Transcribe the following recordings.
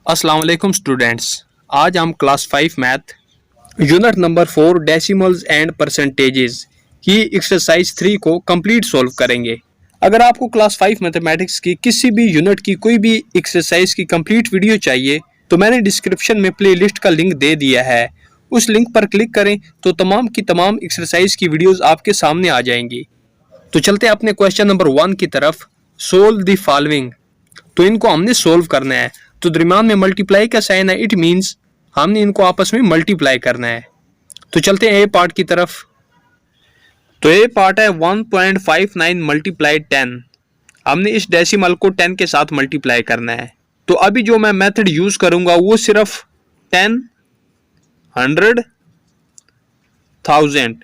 अस्सलाम वालेकुम स्टूडेंट्स। आज हम class 5 math unit number 4 decimals and percentages की एक्सरसाइज 3 को कंप्लीट सॉल्व करेंगे। अगर आपको क्लास 5 मैथमेटिक्स की किसी भी यूनिट की कोई भी एक्सरसाइज की कंप्लीट वीडियो चाहिए तो मैंने डिस्क्रिप्शन में प्लेलिस्ट का लिंक दे दिया है। उस लिंक पर क्लिक करें तो तमाम की तमाम एक्सरसाइज की वीडियोस आपके सामने आ जाएंगी। तो चलते हैं अपने क्वेश्चन नंबर 1 की तरफ। Solve the following. तो इनको हमने सोल्व करना है। तो दरमियान में मल्टीप्लाई का साइन है, इट मींस हमने इनको आपस में मल्टीप्लाई करना है। तो चलते हैं ए पार्ट की तरफ। तो ए पार्ट है 1.59 मल्टीप्लाई 10। हमने इस डेसिमल को 10 के साथ मल्टीप्लाई करना है। तो अभी जो मैं मेथड यूज करूंगा वो सिर्फ 10, 100, 1000,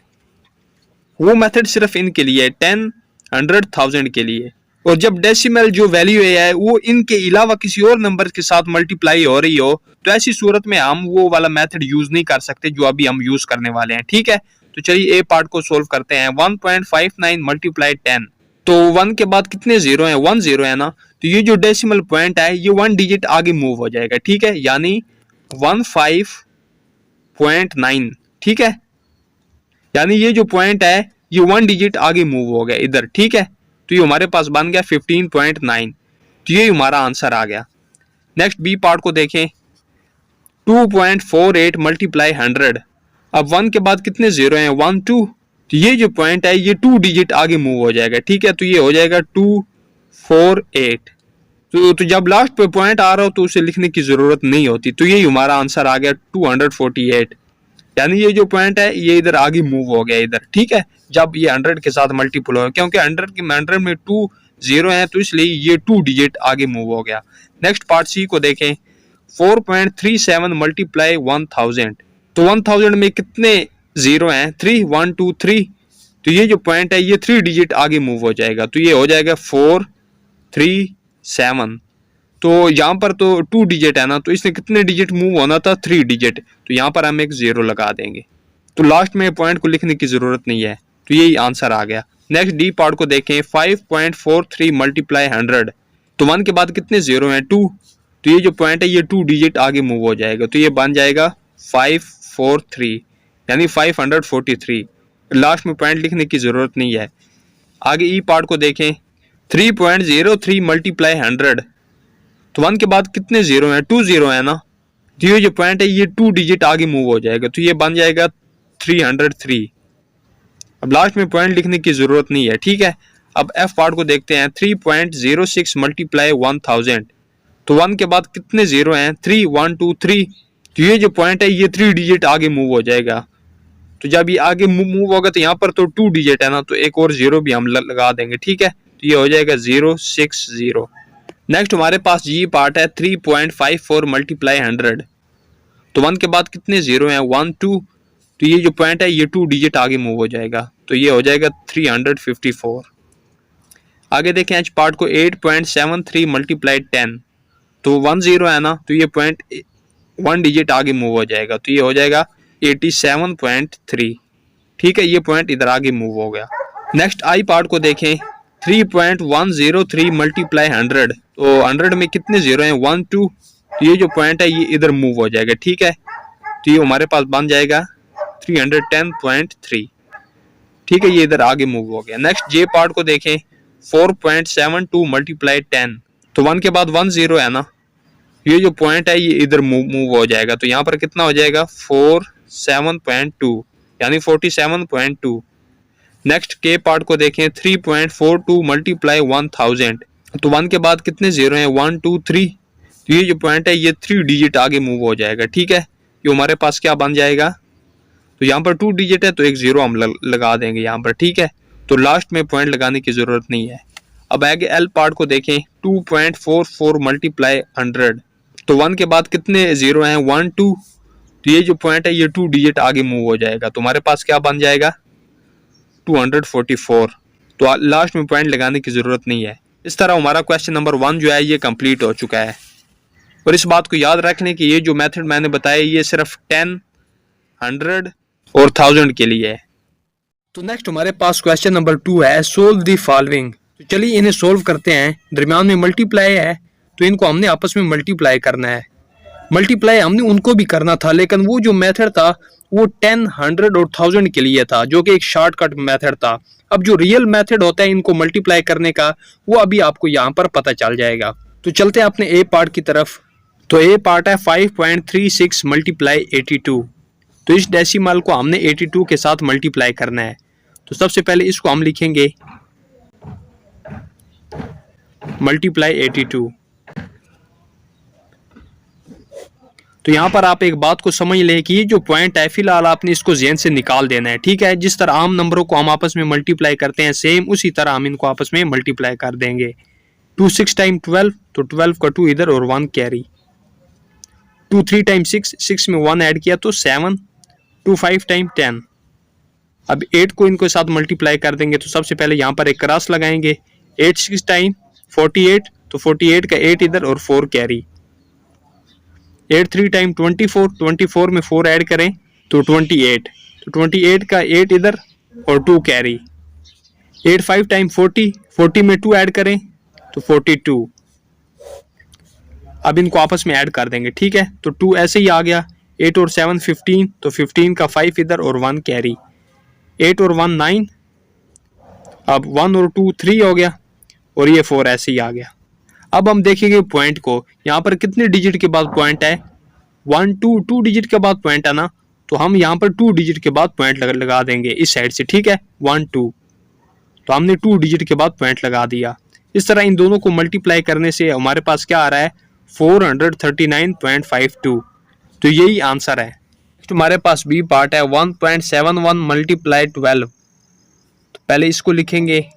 वो मेथड सिर्फ इनके लिए है, 10, 100, 1000 के लिए। और जब डेसिमल जो वैल्यू है वो इनके अलावा किसी और नंबर के साथ मल्टीप्लाई हो रही हो तो ऐसी सूरत में हम वो वाला मेथड यूज नहीं कर सकते जो अभी हम यूज करने वाले हैं। ठीक है, तो चलिए ए पार्ट को सोल्व करते हैं। 1.59 मल्टीप्लाई 10। तो 1 के बाद कितने जीरो हैं? 1 जीरो है ना। तो ये जो डेसिमल पॉइंट है ये 1 डिजिट आगे मूव हो जाएगा। ठीक है, यानी 15.9। ठीक है, यानी ये जो पॉइंट है ये 1 डिजिट आगे मूव हो गया इधर। ठीक है, तो ये हमारे पास बन गया 15.9। तो ये हमारा आंसर आ गया। नेक्स्ट बी पार्ट को देखें। 2.48 मल्टीप्लाई 100। अब 1 के बाद कितने जीरो हैं? 1, 2। तो ये जो पॉइंट है ये 2 डिजिट आगे मूव हो जाएगा। ठीक है, तो ये हो जाएगा 248। तो जब लास्ट पे पॉइंट आ रहा हो तो उसे लिखने की जरूरत नहीं होती। तो यही हमारा आंसर आ गया 248। यानी ये जो पॉइंट है ये इधर आगे मूव हो गया इधर। ठीक है, जब ये 100 के साथ मल्टीपल हो, क्योंकि 100 में 2 जीरो है तो इसलिए ये 2 डिजिट आगे मूव हो गया। नेक्स्ट पार्ट सी को देखें। 4.37 मल्टीप्लाई 1000। तो 1000 में कितने जीरो हैं? 3, 1, 2, 3। तो ये जो पॉइंट है ये 3 डिजिट आगे मूव हो जाएगा। तो ये हो जाएगा 4, 3, 7। तो यहाँ पर तो 2 डिजिट है ना, तो इसने कितने डिजिट मूव होना था? 3 डिजिट। तो यहाँ पर हम एक जीरो लगा देंगे। तो लास्ट में पॉइंट को लिखने की जरूरत नहीं है। तो यही आंसर आ गया। नेक्स्ट डी पार्ट को देखें। 5.43 मल्टीप्लाई 100। तो 1 के बाद कितने जीरो हैं? 2। तो ये जो पॉइंट है ये 2 डिजिट आगे मूव हो जाएगा। तो ये बन जाएगा 543, यानी 543। लास्ट में पॉइंट लिखने की जरूरत नहीं है। आगे ई पार्ट को देखें। 3.03 मल्टीप्लाई 100। तो 1 के बाद कितने जीरो हैं? 2 जीरो है ना। तो ये जो पॉइंट है ये 2 डिजिट आगे मूव हो जाएगा। तो ये बन जाएगा 303। अब लास्ट में पॉइंट लिखने की जरूरत नहीं है। ठीक है, अब एफ पार्ट को देखते हैं। 3.06 मल्टीप्लाई 1000। तो 1 के बाद कितने जीरो हैं? 3, 1, 2, 3। तो ये जो पॉइंट है ये 3 डिजिट आगे मूव हो जाएगा। तो जब ये आगे मूव होगा तो यहाँ पर तो 2 डिजिट है ना, तो एक और जीरो भी हम लगा देंगे। ठीक है, तो ये हो जाएगा 060। नेक्स्ट हमारे पास जी पार्ट है। 3.54 मल्टीप्लाई 100। तो 1 के बाद कितने जीरो हैं? 1, 2। तो ये जो पॉइंट है ये 2 डिजिट आगे मूव हो जाएगा। तो ये हो जाएगा 354। आगे देखें एच पार्ट को। 8.73 मल्टीप्लाई 10। तो 1 जीरो है ना, तो ये पॉइंट 1 डिजिट आगे मूव हो जाएगा। तो ये हो जाएगा 87.3। ठीक है, ये पॉइंट इधर आगे मूव हो गया। नेक्स्ट आई पार्ट को देखें। 3.103 मल्टीप्लाई 100। तो 100 में कितने जीरो हैं? 1, 2। तो ये जो पॉइंट है ये इधर मूव हो जाएगा। ठीक है, तो ये हमारे पास बन जाएगा 310.3। ठीक है, ये इधर आगे मूव हो गया। नेक्स्ट जे पार्ट को देखें। 4.72 मल्टीप्लाई 10। तो 1 के बाद 1 जीरो है ना, ये जो पॉइंट है ये इधर मूव हो जाएगा। तो यहाँ पर कितना हो जाएगा? 47.2, यानी 47.2। नेक्स्ट के पार्ट को देखें। 3.42 मल्टीप्लाई 1000। तो 1 के बाद कितने जीरो हैं? 1, 2, 3। तो ये जो पॉइंट है ये 3 डिजिट आगे मूव हो जाएगा। ठीक है, ये हमारे पास क्या बन जाएगा? तो यहाँ पर 2 डिजिट है तो एक जीरो हम लगा देंगे यहाँ पर। ठीक है, तो लास्ट में पॉइंट लगाने की जरूरत नहीं है। अब आगे एल पार्ट को देखें। 2.44 मल्टीप्लाई 100। तो 1 के बाद कितने जीरो हैं? 1, 2। तो ये जो पॉइंट है ये 2 डिजिट आगे मूव हो जाएगा। तो हमारे पास क्या बन जाएगा? 244। तो लास्ट में पॉइंट लगाने की जरूरत नहीं है। इस तरह हमारा क्वेश्चन नंबर 1 जो है ये कंप्लीट हो चुका है। और इस बात को याद रख लें कि ये जो मेथड मैंने बताया ये सिर्फ 10, 100 और 1000 के लिए है। तो नेक्स्ट हमारे पास क्वेश्चन नंबर 2 है। Solve the following. तो चलिए इन्हें सोल्व करते हैं। दरमियान में मल्टीप्लाई है तो इनको हमने आपस में मल्टीप्लाई करना है। मल्टीप्लाई हमने उनको भी करना था, लेकिन वो जो मेथड था वो 10, 100 और 1000 के लिए था, जो कि एक शॉर्टकट मेथड था। अब जो रियल मेथड होता है इनको मल्टीप्लाई करने का, वो अभी आपको यहाँ पर पता चल जाएगा। तो चलते हैं अपने ए पार्ट की तरफ। तो ए पार्ट है 5.36 मल्टीप्लाई 82। तो इस डेसिमल को हमने 82 के साथ मल्टीप्लाई करना है। तो सबसे पहले इसको हम लिखेंगे मल्टीप्लाई 82। तो यहाँ पर आप एक बात को समझ लें कि ये जो पॉइंट है फिलहाल आपने इसको ज़हन से निकाल देना है, ठीक है। जिस तरह आम नंबरों को हम आपस में मल्टीप्लाई करते हैं सेम उसी तरह हम इनको आपस में मल्टीप्लाई कर देंगे। 2 6 टाइम 12, तो 12 का 2 इधर और 1 कैरी। 2 3 टाइम 6, 6 में 1 ऐड किया तो 7। 2 5 टाइम 10। अब 8 को इनको साथ मल्टीप्लाई कर देंगे, तो सबसे पहले यहाँ पर एक क्रॉस लगाएंगे। 8 6 टाइम 48, तो 48 का 8 इधर और 4 कैरी। 8 3 टाइम 24, 24 में 4 ऐड करें तो 28, तो 28 का 8 इधर और 2 कैरी। 8 5 टाइम 40, 40 में 2 ऐड करें तो 42। अब इनको आपस में ऐड कर देंगे, ठीक है। तो 2 ऐसे ही आ गया। 8 और 7 15, तो 15 का 5 इधर और 1 कैरी। 8 और 1 9, अब 1 और 2 3 हो गया और ये 4 ऐसे ही आ गया। अब हम देखेंगे पॉइंट को, यहाँ पर कितने डिजिट के बाद पॉइंट है? 1 2 डिजिट के बाद पॉइंट है ना, तो हम यहाँ पर 2 डिजिट के बाद पॉइंट लगा देंगे इस साइड से, ठीक है। 1 2, तो हमने 2 डिजिट के बाद पॉइंट लगा दिया। इस तरह इन दोनों को मल्टीप्लाई करने से हमारे पास क्या आ रहा है? 439.52। तो यही आंसर है। तो हमारे पास बी पार्ट है 1.71 मल्टीप्लाई 12। तो पहले इसको लिखेंगे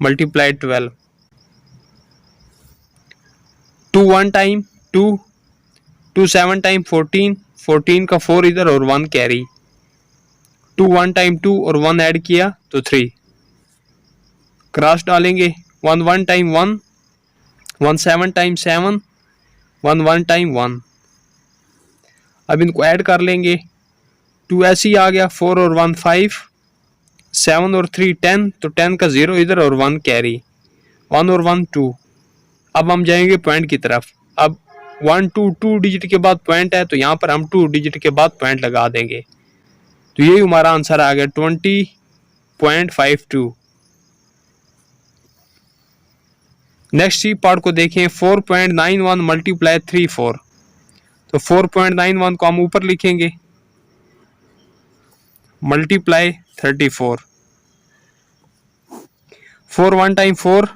मल्टीप्लाई 12। 2 1 टाइम 2, 2 7 टाइम 14, 14 का 4 इधर और 1 कैरी। 2 1 टाइम 2 और 1 ऐड किया तो 3। क्रॉस डालेंगे। 1 1 टाइम 1, 1 7 टाइम 7, 1 1 टाइम 1। अब इनको ऐड कर लेंगे। 2 ऐसे ही आ गया। 4 और 1 5, 7 और 3 10, तो 10 का 0 इधर और 1 कैरी। 1 और 1 2। अब हम जाएंगे पॉइंट की तरफ। अब 1 2 डिजिट के बाद पॉइंट है, तो यहाँ पर हम 2 डिजिट के बाद पॉइंट लगा देंगे। तो यही हमारा आंसर आ गया 20.52। नेक्स्ट सी पार्ट को देखें 4.91 मल्टीप्लाई 34। तो 4.91 को हम ऊपर लिखेंगे मल्टीप्लाई 34। 4 1 टाइम 4,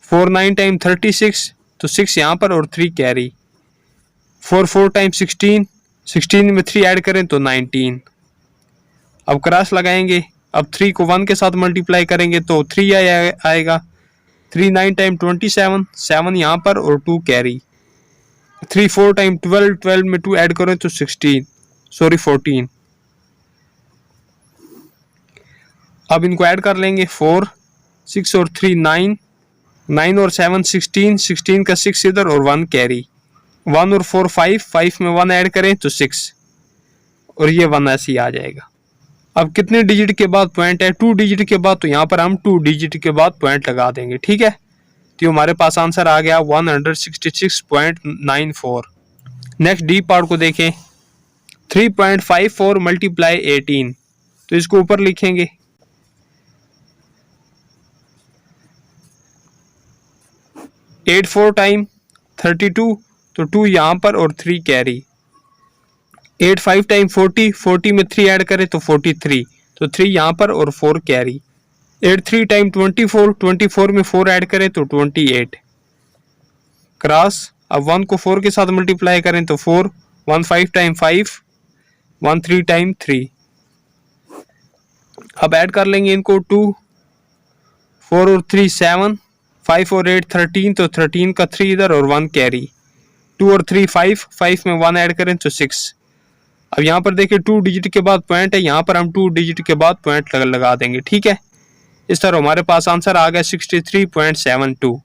4 9 टाइम 36, तो 6 यहाँ पर और 3 कैरी। 4 4 टाइम 16, 16 में 3 ऐड करें तो 19। अब क्रॉस लगाएंगे। अब 3 को 1 के साथ मल्टीप्लाई करेंगे तो 3 आएगा। 3 9 टाइम 27, 7 यहाँ पर और 2 कैरी। 3 4 टाइम 12, 12 में 2 ऐड करें तो 14। अब इनको ऐड कर लेंगे। 4 6 और 3 9, 9 और 7 16, 16 का 6 इधर और 1 कैरी। 1 और 4 5, 5 में 1 ऐड करें तो 6 और ये 1 ऐसे ही आ जाएगा। अब कितने डिजिट के बाद पॉइंट है? 2 डिजिट के बाद, तो यहाँ पर हम 2 डिजिट के बाद पॉइंट लगा देंगे, ठीक है। तो हमारे पास आंसर आ गया 166.94। नेक्स्ट डी पार्ट को देखें 3.54 मल्टीप्लाई 18। तो इसको ऊपर लिखेंगे 8 4 टाइम 32, तो 2 यहाँ पर और 3 कैरी। 8 5 टाइम 40, 40 में 3 ऐड करें तो 43, तो 3 यहाँ पर और 4 कैरी। 8 3 टाइम 24, 24 में 4 ऐड करें तो 28। क्रॉस। अब 1 को 4 के साथ मल्टीप्लाई करें तो 4, 1 5 टाइम 5, 1 3 टाइम 3। अब ऐड कर लेंगे इनको। 2 4 और 3 7, 5 और 8 13, तो 13 का 3 इधर और 1 कैरी। 2 और 3 5, 5 में 1 ऐड करें तो 6। अब यहाँ पर देखिए 2 डिजिट के बाद पॉइंट है, यहाँ पर हम 2 डिजिट के बाद पॉइंट लगा देंगे, ठीक है। इस तरह हमारे पास आंसर आ गया 63.72।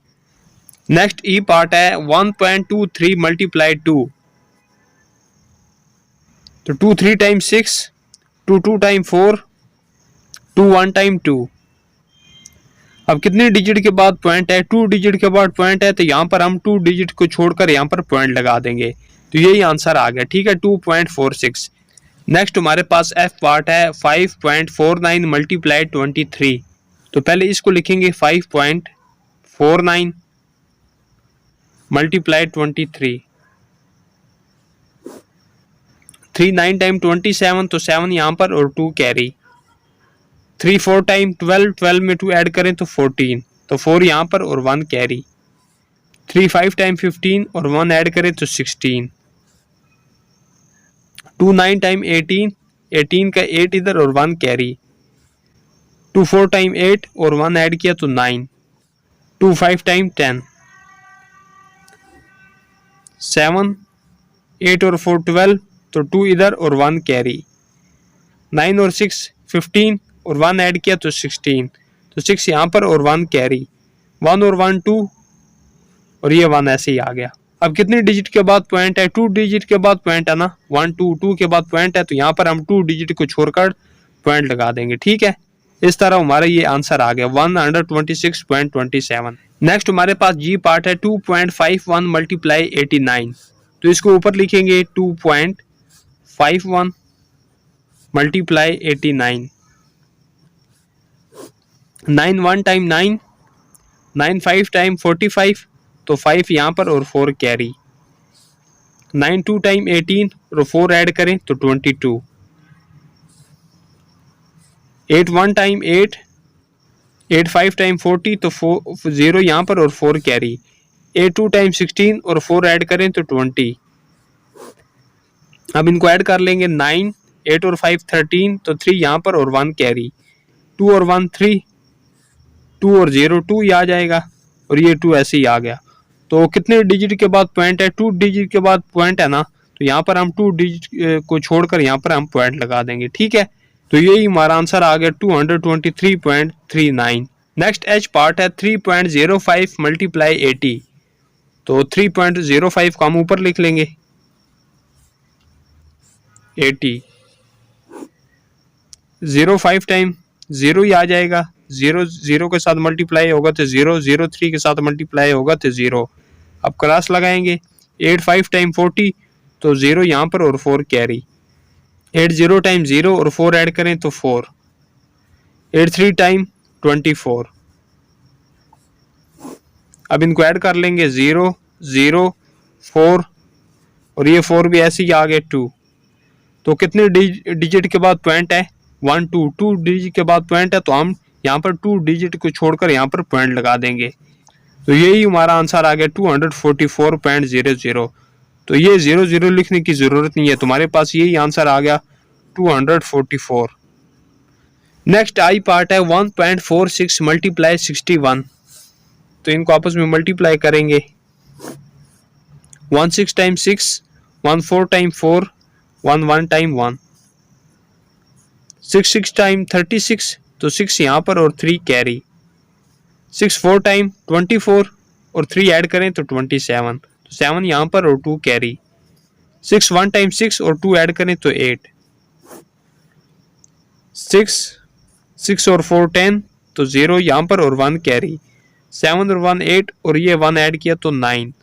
नेक्स्ट ई पार्ट है 1.23 मल्टीप्लाई 2। तो 2 3 टाइम 6, 2 2 टाइम 4, 2 1 टाइम 2। अब कितने डिजिट के बाद पॉइंट है, 2 डिजिट के बाद पॉइंट है, तो यहाँ पर हम 2 डिजिट को छोड़कर यहाँ पर पॉइंट लगा देंगे, तो यही आंसर आ गया। ठीक है, 2.46। नेक्स्ट हमारे पास एफ पार्ट है 5.49 मल्टीप्लाई 23। तो पहले इसको लिखेंगे 5.49 मल्टीप्लाई 23। 3 9 टाइम 27, तो 7 यहाँ पर और 2 कैरी। 3 4 टाइम 12, 12 में 2 ऐड करें तो 14, तो 4 यहाँ पर और 1 कैरी। 3 5 टाइम 15 और 1 ऐड करें तो 16। 2 9 टाइम 18, 18 का 8 इधर और 1 कैरी। 2 4 टाइम 8 और 1 ऐड किया तो 9। 2 5 टाइम 10, 7 8 और 4 12, तो 2 इधर और 1 कैरी। 9 और 6 15 और 1 ऐड किया तो 16, तो 6 यहाँ पर और 1 कैरी। 1 और 1 2 और ये 1 ऐसे ही आ गया। अब कितने डिजिट के बाद पॉइंट है, 2 डिजिट के बाद पॉइंट है ना, 1 2 2 के बाद पॉइंट है, तो यहाँ पर हम 2 डिजिट को छोड़कर पॉइंट लगा देंगे। ठीक है, इस तरह हमारा ये आंसर आ गया 126.27। नेक्स्ट हमारे पास जी पार्ट है 2.51 मल्टीप्लाई 89। तो इसको ऊपर लिखेंगे 2.51 मल्टीप्लाई 89। 9 1 टाइम 9, 9 5 टाइम 45, तो 5 यहाँ पर और 4 कैरी। 9 2 टाइम 18 और 4 ऐड करें तो 22। 8 1 टाइम 8, 8 5 टाइम 40, तो 4 0 यहाँ पर और 4 कैरी। 8 2 टाइम 16 और 4 ऐड करें तो 20। अब इनको ऐड कर लेंगे 9 8 और 5 13, तो 3 यहाँ पर और 1 कैरी। 2 और 1 3, 2 और 0 2 ही आ जाएगा, और ये 2 ऐसे ही आ गया। तो कितने डिजिट के बाद पॉइंट है, 2 डिजिट के बाद पॉइंट है ना, तो यहाँ पर हम 2 डिजिट को छोड़कर यहाँ पर हम पॉइंट लगा देंगे। ठीक है, तो यही हमारा आंसर आ गया 223.39। नेक्स्ट एच पार्ट है 3.05 मल्टीप्लाई 80। तो 3.05 को हम ऊपर लिख लेंगे 80। 0 5 टाइम 0 ही आ जाएगा, 0 0 के साथ मल्टीप्लाई होगा तो 0, 0 3 के साथ मल्टीप्लाई होगा तो 0। अब क्रॉस लगाएंगे 8 5 टाइम 40, तो 0 यहाँ पर और 4 कैरी। 8 0 टाइम 0 और 4 ऐड करें तो 4। 8 3 टाइम 24। अब इनको ऐड कर लेंगे 0 0 4, और ये 4 भी ऐसे ही आ गए 2। तो कितने डिजिट के बाद पॉइंट है, 1 2 2 डिजिट के बाद पॉइंट है, तो हम यहाँ पर 2 डिजिट को छोड़कर यहाँ पर पॉइंट लगा देंगे। तो यही हमारा आंसर आ गया 244.00। तो ये 00 लिखने की जरूरत नहीं है, तुम्हारे पास यही आंसर आ गया 244। नेक्स्ट आई पार्ट है 1.46 मल्टीप्लाई 61। तो इनको आपस में मल्टीप्लाई करेंगे 1 6 टाइम 6, 1 4 टाइम 4, 1 1 टाइम 1। 6 6 टाइम 36, तो 6 यहाँ पर और 3 कैरी। 6 4 टाइम 24 और 3 ऐड करें तो 27, तो 7 यहाँ पर और 2 कैरी। 6 1 टाइम 6 और 2 ऐड करें तो 8। 6 6 और 4 10, तो 0 यहाँ पर और 1 कैरी। 7 और 1 8, और ये 1 ऐड किया तो 9,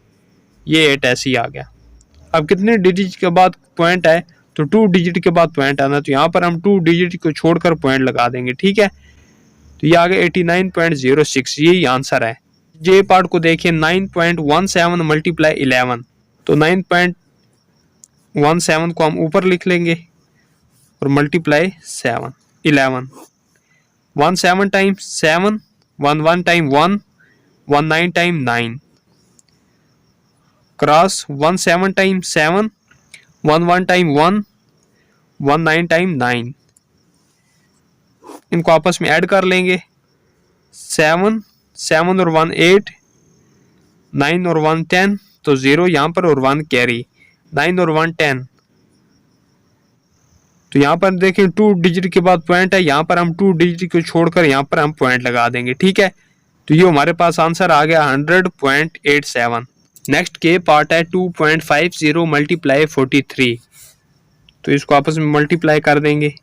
ये 8 ऐसे ही आ गया। अब कितने डिजिट के बाद पॉइंट है, तो 2 डिजिट के बाद पॉइंट आना, तो यहाँ पर हम 2 डिजिट को छोड़कर पॉइंट लगा देंगे। ठीक है, तो ये आ गया 89.06, यही आंसर है। जे पार्ट को देखिए 9.17 मल्टीप्लाई 11। तो 9.17 को हम ऊपर लिख लेंगे और multiply 7 11। 1 7 time 7, 1 1 time 1, 1 9 time 9। Cross 1 7 time 7, 1 1 time 1, 1 9 time 9। इनको आपस में ऐड कर लेंगे 7 7 और 1 8, 9 और 1 10, तो 0 यहाँ पर और 1 कैरी। 9 और 1 10, तो यहाँ पर देखें 2 डिजिट के बाद पॉइंट है, यहाँ पर हम 2 डिजिट को छोड़कर यहाँ पर हम पॉइंट लगा देंगे। ठीक है, तो ये हमारे पास आंसर आ गया 100.87। नेक्स्ट के पार्ट है 2.50 मल्टीप्लाई 43। तो इसको आपस में मल्टीप्लाई कर देंगे।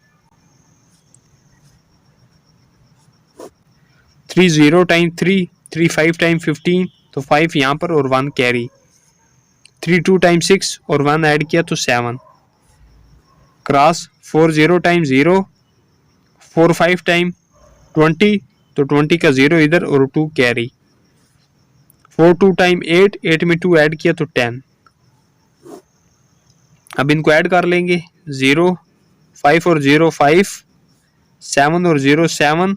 3 0 टाइम 3, 3 5 टाइम 15 तो 5 यहाँ पर और 1 कैरी। 3 2 टाइम 6 और 1 ऐड किया तो 7 क्रॉस। 4 0 टाइम 0, 4 5 टाइम 20 तो 20 का 0 इधर और 2 कैरी। 4 2 टाइम 8, 8 में 2 ऐड किया तो 10। अब इनको ऐड कर लेंगे। 0 5 और 0 5, 7 और 0 7,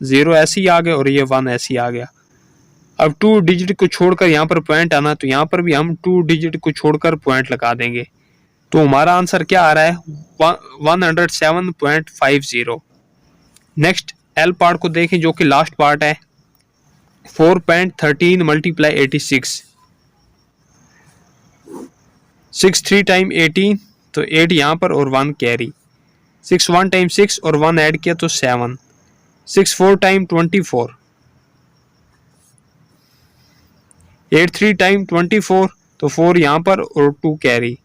0 ऐसे ही आ गया और ये 1 ऐसे ही आ गया। अब 2 डिजिट को छोड़कर यहाँ पर पॉइंट आना, तो यहाँ पर भी हम 2 डिजिट को छोड़कर पॉइंट लगा देंगे। तो हमारा आंसर क्या आ रहा है? 107.50। नेक्स्ट एल पार्ट को देखें जो कि लास्ट पार्ट है। 4.13 मल्टीप्लाई 86, 6 3 टाइम 18 तो 8 यहाँ पर और 1 कैरी। 6 1 टाइम 6 और 1 ऐड किया तो 7। 6 4 टाइम 24, 8 3 टाइम 24 तो 4 यहाँ पर और 2 कैरी।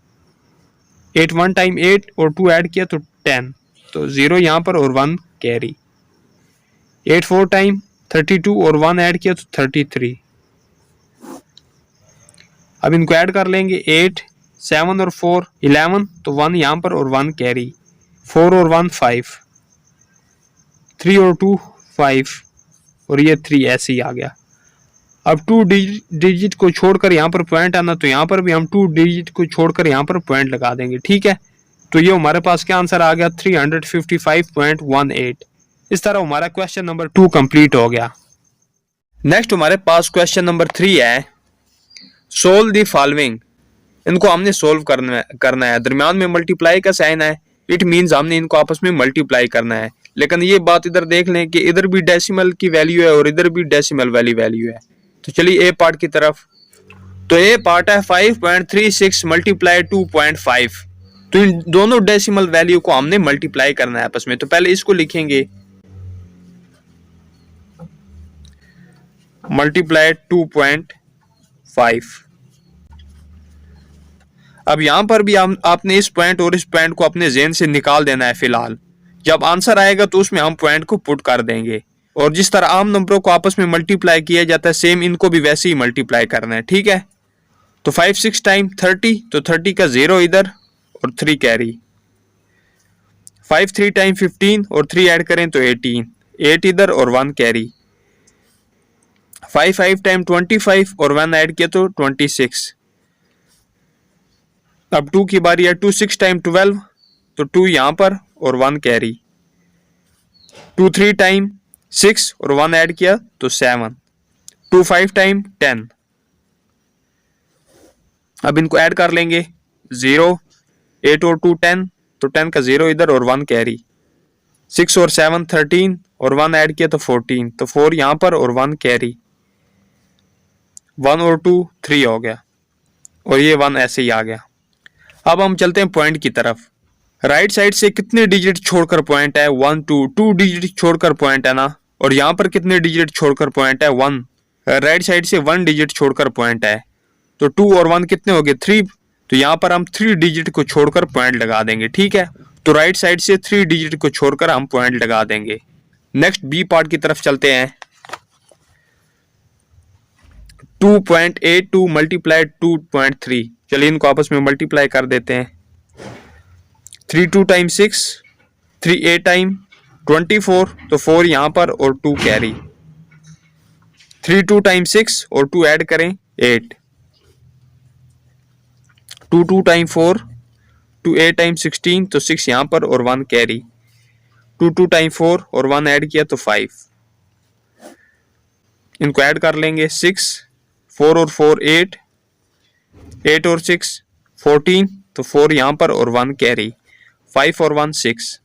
8 1 टाइम 8 और 2 ऐड किया तो 10 तो 0 यहाँ पर और 1 कैरी। 8 4 टाइम 32 और 1 ऐड किया तो 33। अब इनको ऐड कर लेंगे। 8 7 और 4 11 तो 1 यहाँ पर और 1 कैरी। 4 और 1 5, 3 और 2 5 और ये 3 ऐसे ही आ गया। अब 2 डिजिट को छोड़कर यहाँ पर पॉइंट आना, तो यहाँ पर भी हम 2 डिजिट को छोड़कर यहाँ पर पॉइंट लगा देंगे। ठीक है, तो ये हमारे पास क्या आंसर आ गया? 355.18। इस तरह हमारा क्वेश्चन नंबर 2 कंप्लीट हो गया। नेक्स्ट हमारे पास क्वेश्चन नंबर 3 है। Solve the following. इनको हमने सोल्व करना है। दरमियान में मल्टीप्लाई का साइन है, इट मीन्स हमने इनको आपस में मल्टीप्लाई करना है। लेकिन ये बात इधर देख लें कि इधर भी डेसिमल की वैल्यू है और इधर भी डेसिमल वाली वैल्यू है। तो चलिए ए पार्ट की तरफ। तो ए पार्ट है 5.36 मल्टीप्लाई 2.5। तो इन दोनों डेसिमल वैल्यू को हमने मल्टीप्लाई करना है आपस में। तो पहले इसको लिखेंगे मल्टीप्लाई 2.5। अब यहां पर भी आपने इस पॉइंट और इस पॉइंट को अपने ज़हन से निकाल देना है। फिलहाल जब आंसर आएगा तो उसमें हम पॉइंट को पुट कर देंगे, और जिस तरह आम नंबरों को आपस में मल्टीप्लाई किया जाता है सेम इनको भी वैसे ही मल्टीप्लाई करना है। ठीक है, तो 5 6 टाइम 30 तो 30 का 0 इधर और 3 कैरी। 5 3 टाइम 15 और 3 ऐड करें तो 18, 8 इधर और 1 कैरी। 5 5 टाइम 25 और 1 ऐड किया तो 26। अब 2 की बारी है। 2 6 टाइम 12 तो 2 यहाँ पर और 1 कैरी। 2 3 टाइम 6 और 1 ऐड किया तो 7। 2 5 टाइम 10। अब इनको ऐड कर लेंगे। 0 8 और 2 10 तो 10 का 0 इधर और 1 कैरी। 6 और 7 13 और 1 ऐड किया तो 14 तो 4 यहाँ पर और 1 कैरी। 1 और 2 3 हो गया और ये 1 ऐसे ही आ गया। अब हम चलते हैं पॉइंट की तरफ। राइट साइड से कितने डिजिट छोड़कर पॉइंट है? 1 2 2 डिजिट छोड़कर पॉइंट है ना। और यहाँ पर कितने डिजिट छोड़कर पॉइंट है? 1। राइट साइड से 1 डिजिट छोड़कर पॉइंट है, तो 2 और 1 कितने हो गए? 3। तो यहाँ पर हम 3 डिजिट को छोड़कर पॉइंट लगा देंगे। ठीक है, तो राइट साइड से 3 डिजिट को छोड़कर हम पॉइंट लगा देंगे। नेक्स्ट बी पार्ट की तरफ चलते हैं। 2.82 मल्टीप्लाई 2.3। चलिए इनको आपस में मल्टीप्लाई कर देते हैं। 3 2 टाइम 6, 3 8 टाइम 24 तो 4 यहाँ पर और 2 कैरी। 3 2 टाइम 6 और 2 ऐड करें 8। 2 2 टाइम 4, 2 8 टाइम 16 तो 6 यहाँ पर और 1 कैरी। 2 2 टाइम 4 और 1 ऐड किया तो 5। इनको ऐड कर लेंगे। 6 4 और 4 8, 8 और 6 14 तो 4 यहाँ पर और 1 कैरी। 5 और 1 6।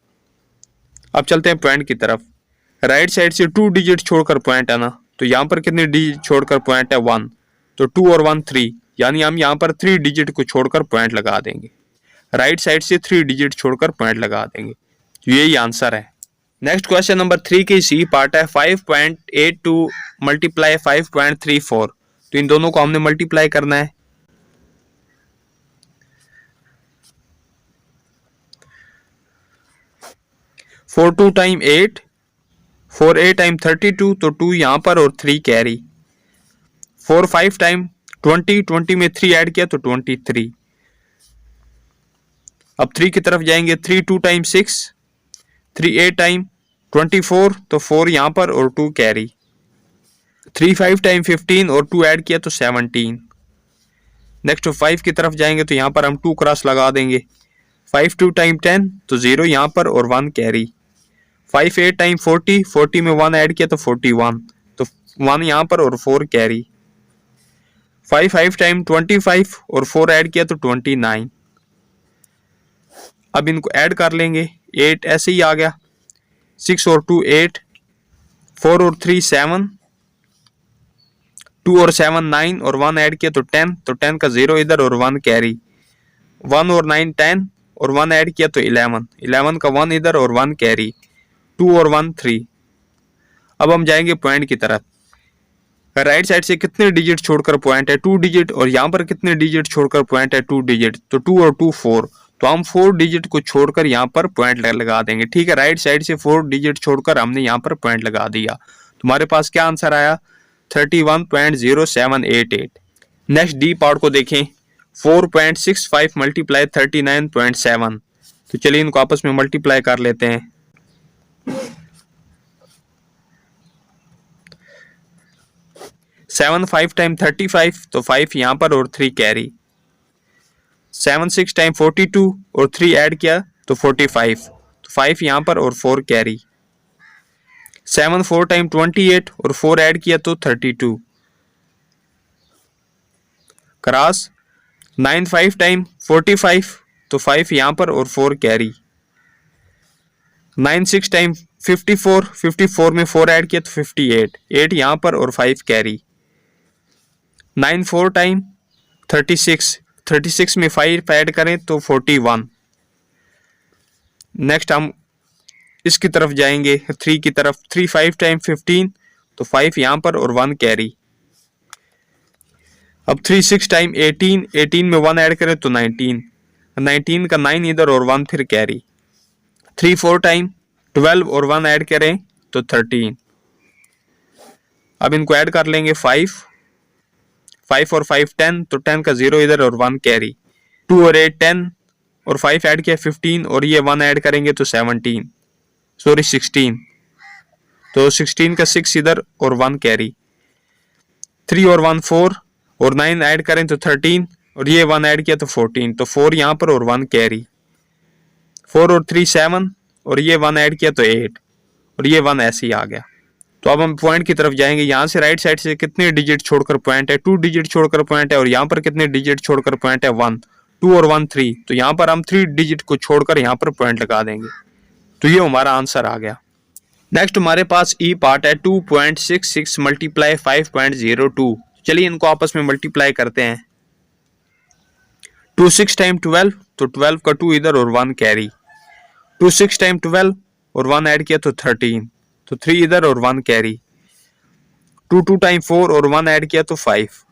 अब चलते हैं पॉइंट की तरफ। राइट साइड से 2 डिजिट छोड़कर पॉइंट है ना, तो यहाँ पर कितने डिजिट छोड़कर पॉइंट है? 1। तो 2 और 1 3, यानी हम यहाँ पर 3 डिजिट को छोड़कर पॉइंट लगा देंगे। राइट साइड से 3 डिजिट छोड़कर पॉइंट लगा देंगे। यही आंसर है। नेक्स्ट क्वेश्चन नंबर 3 की सी पार्ट है। 5.82 मल्टीप्लाई 5.34। तो इन दोनों को हमने मल्टीप्लाई करना है। 4 2 टाइम 8, 4a टाइम 32 तो 2 यहाँ पर और 3 कैरी। 4 5 टाइम 20, 20 में 3 ऐड किया तो 23। अब 3 की तरफ जाएंगे, 3 2 टाइम 6, 3a टाइम 24 तो 4 यहाँ पर और 2 कैरी। 3 5 टाइम 15 और 2 ऐड किया तो 17। नेक्स्ट 5 की तरफ जाएंगे तो यहाँ पर हम 2 क्रॉस लगा देंगे। 5 2 टाइम 10 तो 0 यहाँ पर और 1 कैरी। 5 8 टाइम 40, 40 में 1 ऐड किया तो 41 तो 1 यहाँ पर और 4 कैरी। 5 5 टाइम 25 और 4 ऐड किया तो 29। अब इनको ऐड कर लेंगे, 8 ऐसे ही आ गया। 6 और 2 8, 4 और 3 7, 2 और 7 9 और 1 ऐड किया तो 10, तो 10 का 0 इधर और 1 कैरी। 1 और 9 10 और 1 ऐड किया तो 11, 11 का 1 इधर और 1 कैरी। 2 और 1 3। अब हम जाएंगे पॉइंट की तरफ। राइट साइड से कितने डिजिट छोड़कर पॉइंट है 2 डिजिट, और यहाँ पर कितने डिजिट छोड़कर पॉइंट है 2 डिजिट, तो 2 और 2 4, तो हम 4 डिजिट को छोड़कर यहाँ पर पॉइंट लगा देंगे। ठीक है, राइट साइड से 4 डिजिट छोड़कर हमने यहाँ पर पॉइंट लगा दिया। तुम्हारे पास क्या आंसर आया, 31.0788। नेक्स्ट डी पार्ट को देखें, 4.65 मल्टीप्लाई 39.7। तो चलिए इनको आपस में मल्टीप्लाई कर लेते हैं। 7 5 टाइम 35 तो 5 यहाँ पर और 3 कैरी। 7 6 टाइम 42 और 3 ऐड किया तो 45, तो 5 यहाँ पर और 4 कैरी। 7 4 टाइम 28 और 4 ऐड किया तो 32 क्रॉस। 9 5 टाइम 45 तो 5 यहाँ पर और 4 कैरी। 9 6 टाइम 54, 54 में 4 ऐड किया तो 58, 8 यहाँ पर और 5 कैरी। 9 4 टाइम 36, 36 में 5 ऐड करें तो 41। नेक्स्ट हम इसकी तरफ जाएंगे 3 की तरफ। 3 5 टाइम 15 तो 5 यहाँ पर और 1 कैरी। अब 3 6 टाइम 18, 18 में 1 ऐड करें तो 19, 19 का 9 इधर और 1 फिर कैरी। 3 4 टाइम 12 और 1 ऐड करें तो 13। अब इनको ऐड कर लेंगे, 5 5 और 5 10, तो 10 का 0 इधर और 1 कैरी। 2 और 8 10 और 5 ऐड किया 15 और ये 1 ऐड करेंगे तो 16, तो 16 का 6 इधर और 1 कैरी। 3 और 1 4 और 9 ऐड करें तो 13 और ये 1 ऐड किया तो 14, तो 4 यहाँ पर और 1 कैरी। 4 और 3 7 और ये 1 ऐड किया तो 8 और ये 1 ऐसे ही आ गया। तो अब हम पॉइंट की तरफ जाएंगे। यहाँ से राइट साइड से कितने डिजिट छोड़कर पॉइंट है, 2 डिजिट छोड़कर पॉइंट है, और यहाँ पर कितने डिजिट छोड़कर पॉइंट है 1, 2 और 1 3, तो यहाँ पर हम 3 डिजिट को छोड़कर यहाँ पर पॉइंट लगा देंगे। तो ये हमारा आंसर आ गया। नेक्स्ट हमारे पास ई पार्ट है 2.66 मल्टीप्लाई 5.02। चलिए इनको आपस में मल्टीप्लाई करते हैं। 2 6 टाइम 12 तो 12 का 2 इधर और 1 कैरी। 2 6 टाइम 12 और 1 ऐड किया तो 13, तो 3 इधर और 1 कैरी। 2 2 टाइम 4 और 1 ऐड किया तो 5।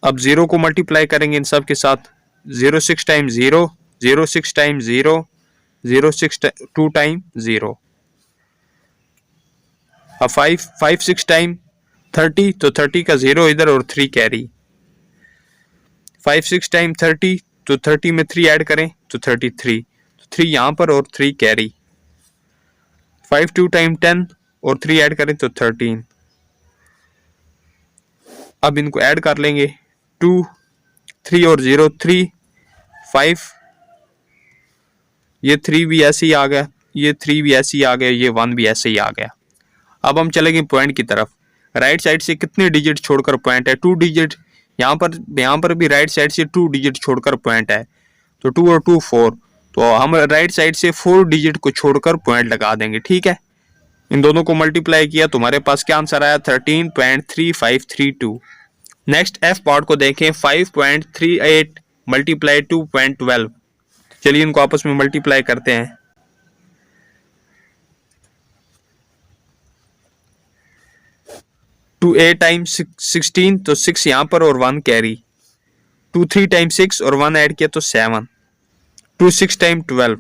अब 0 को मल्टीप्लाई करेंगे इन सब के साथ। 0 6 टाइम 0, 0 6 टाइम 0, 0 6 2 टाइम 0। अब 5 5 6 टाइम 30, तो 30 का 0 इधर और 3 कैरी। 5 6 टाइम 30, तो 30 में 3 ऐड करें तो 33, तो 3 यहाँ पर और 3 कैरी। 5 2 टाइम 10 और 3 ऐड करें तो 13। अब इनको ऐड कर लेंगे, 2 3 और 0 3 5, ये 3 भी ऐसे ही आ गया, ये 3 भी ऐसे ही आ गया, ये 1 भी ऐसे ही आ गया। अब हम चलेंगे पॉइंट की तरफ। राइट साइड से कितने डिजिट छोड़कर पॉइंट है 2 डिजिट। यहाँ पर भी राइट साइड से 2 डिजिट छोड़कर पॉइंट है, तो 2 और 2 4, तो हम राइट साइड से 4 डिजिट को छोड़कर पॉइंट लगा देंगे। ठीक है, इन दोनों को मल्टीप्लाई किया तो हमारे पास क्या आंसर आया, 13.3532। नेक्स्ट एफ पार्ट को देखें, 5.38 मल्टीप्लाई 2.12। चलिए इनको आपस में मल्टीप्लाई करते हैं। 2 8 टाइम 16, तो 6 यहाँ पर और 1 कैरी। 2 3 टाइम 6 और 1 ऐड किया तो 7। 2 6 time 12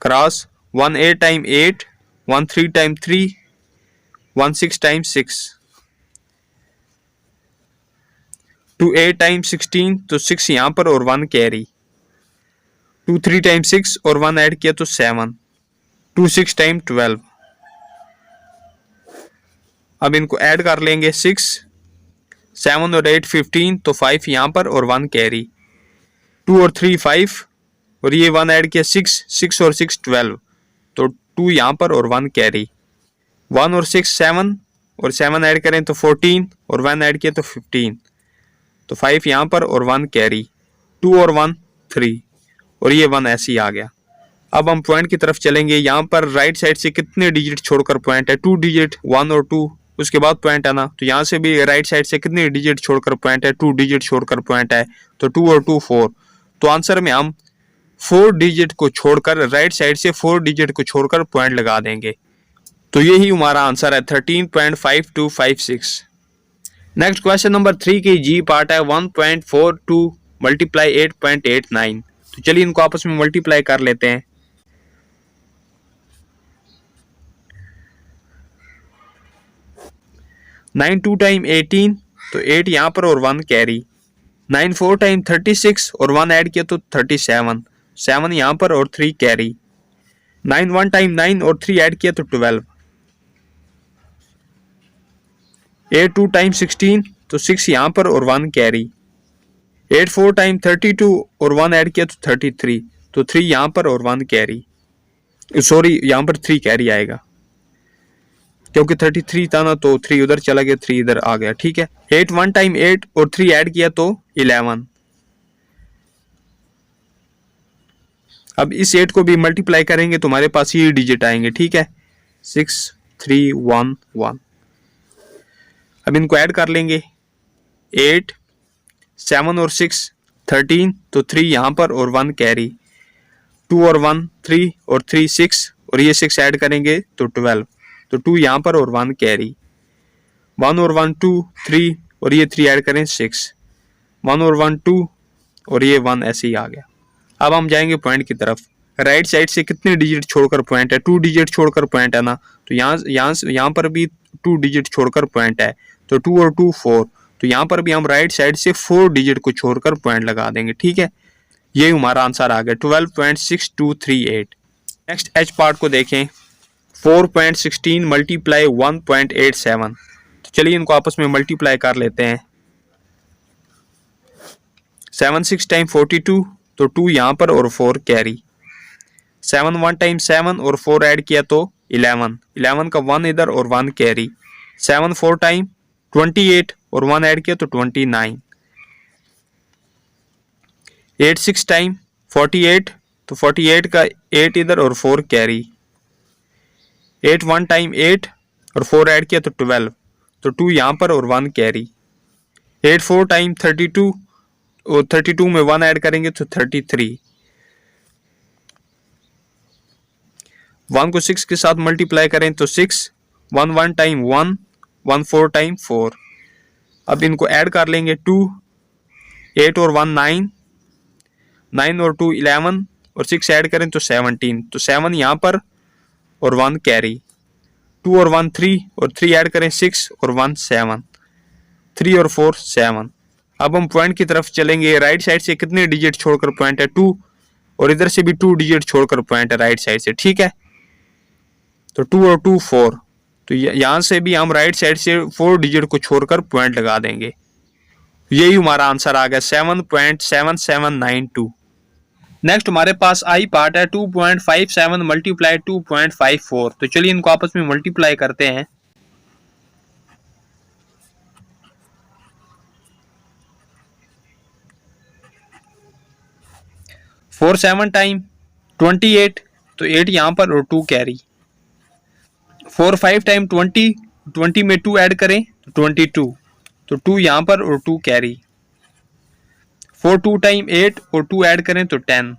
cross 1 8 time 8, 1 3 time 3, 1 6 time 6, 2 8 time 16, तो 6 यहाँ पर और 1 कैरी, 2 3 टाइम 6 और 1 ऐड किया तो 7, 2 6 टाइम 12। अब इनको ऐड कर लेंगे, 6 7 और 8 15, तो 5 यहाँ पर और 1 कैरी, 2 और 3 5, और ये 1 ऐड किया 6, 6 और 6 12, तो 2 यहाँ पर और 1 कैरी, 1 और 6 7, और 7 ऐड करें तो 14, और 1 ऐड किया तो 15, तो 5 यहाँ पर और 1 कैरी, 2 और 1 3, और ये 1 ऐसे ही आ गया। अब हम पॉइंट की तरफ चलेंगे। यहाँ पर राइट साइड से कितने डिजिट छोड़कर पॉइंट है, 2 डिजिट, 1 और 2, उसके बाद पॉइंट है ना, तो यहाँ से भी राइट साइड से कितने डिजिट छोड़कर पॉइंट है, 2 डिजिट छोड़कर पॉइंट है, तो 2 और 2 4, तो आंसर में हम 4 डिजिट को छोड़कर, राइट साइड से 4 डिजिट को छोड़कर पॉइंट लगा देंगे। तो यही हमारा आंसर है 13.5256। नेक्स्ट क्वेश्चन नंबर 3 की जी पार्ट है 1.42 मल्टीप्लाई 8.89। तो चलिए इनको आपस में मल्टीप्लाई कर लेते हैं। 9 2 टाइम 18, तो 8 यहाँ पर और 1 कैरी, 9 4 टाइम 36 और 1 ऐड किया तो 37, 7 यहाँ पर और 3 कैरी, 9 1 टाइम 9 और 3 ऐड किया तो 12, 8 2 टाइम 16, तो 6 यहाँ पर और 1 कैरी, 8 4 टाइम 32 और 1 ऐड किया तो 33, तो 3 यहाँ पर और 1 कैरी, सॉरी यहाँ पर 3 कैरी आएगा क्योंकि 33 था ना, तो 3 उधर चला गया, 3 इधर आ गया, ठीक है। 8 1 टाइम 8 और 3 ऐड किया तो 11। अब इस 8 को भी मल्टीप्लाई करेंगे तो हमारे पास ये डिजिट आएंगे, ठीक है, 6 3 1 1। अब इनको ऐड कर लेंगे, 8 7 और 6 13, तो 3 यहाँ पर और 1 कैरी, 2 और 1 3 और 3 6, और ये 6 ऐड करेंगे तो 12, तो 2 यहाँ पर और 1 कैरी, 1 और 1 2 3, और ये 3 ऐड करें 6, 1 और 1 2, और ये 1 ऐसे ही आ गया। अब हम जाएंगे पॉइंट की तरफ। राइट साइड से कितने डिजिट छोड़कर पॉइंट है, 2 डिजिट छोड़कर पॉइंट है ना, तो यहाँ पर भी 2 डिजिट छोड़कर पॉइंट है, तो 2 और 2 4, तो यहाँ पर भी हम राइट साइड से 4 डिजिट को छोड़कर पॉइंट लगा देंगे, ठीक है। ये हमारा आंसर आ गया 12.6238। नेक्स्ट एच पार्ट को देखें, 4.16 मल्टीप्लाई 1.87। तो चलिए इनको आपस में मल्टीप्लाई कर लेते हैं। 7 6 टाइम 42, तो 2 यहाँ पर और 4 कैरी, 7 1 टाइम 7 और 4 ऐड किया तो 11, 11 का 1 इधर और 1 कैरी, 7 4 टाइम 28 और 1 ऐड किया तो 29, 8 6 टाइम 48, तो 48 का 8 इधर और 4 कैरी, 8 1 टाइम 8 और 4 ऐड किया तो 12, तो 2 यहाँ पर और 1 कैरी, 8 4 टाइम 32, और 32 में 1 ऐड करेंगे तो 33, 1 को 6 के साथ मल्टीप्लाई करें तो 6, 1 1 टाइम 1, 1 4 टाइम 4। अब इनको ऐड कर लेंगे, 2 8 और 1 9, 9 और 2 11, और 6 ऐड करें तो 17, तो 7 यहाँ पर और 1 कैरी, 2 और 1 3, और 3 ऐड करें 6 और 1 7, 3 और 4 7। अब हम पॉइंट की तरफ चलेंगे। राइट साइड से कितने डिजिट छोड़कर पॉइंट है, 2, और इधर से भी 2 डिजिट छोड़कर पॉइंट है राइट साइड से, ठीक है। तो 2 और 2 4, तो यहाँ से भी हम राइट साइड से 4 डिजिट को छोड़कर पॉइंट लगा देंगे। यही हमारा आंसर आ गया 7.7792। नेक्स्ट हमारे पास आई पार्ट है 2.57 मल्टीप्लाई 2.54। तो चलिए इनको आपस में मल्टीप्लाई करते हैं। 4 7 टाइम 28, तो 8 यहाँ पर और 2 कैरी, 4 5 टाइम 20, 20 में 2 ऐड करें तो 22, तो 2 यहाँ पर और 2 कैरी, 4 2 टाइम 8 और 2 ऐड करें तो 10।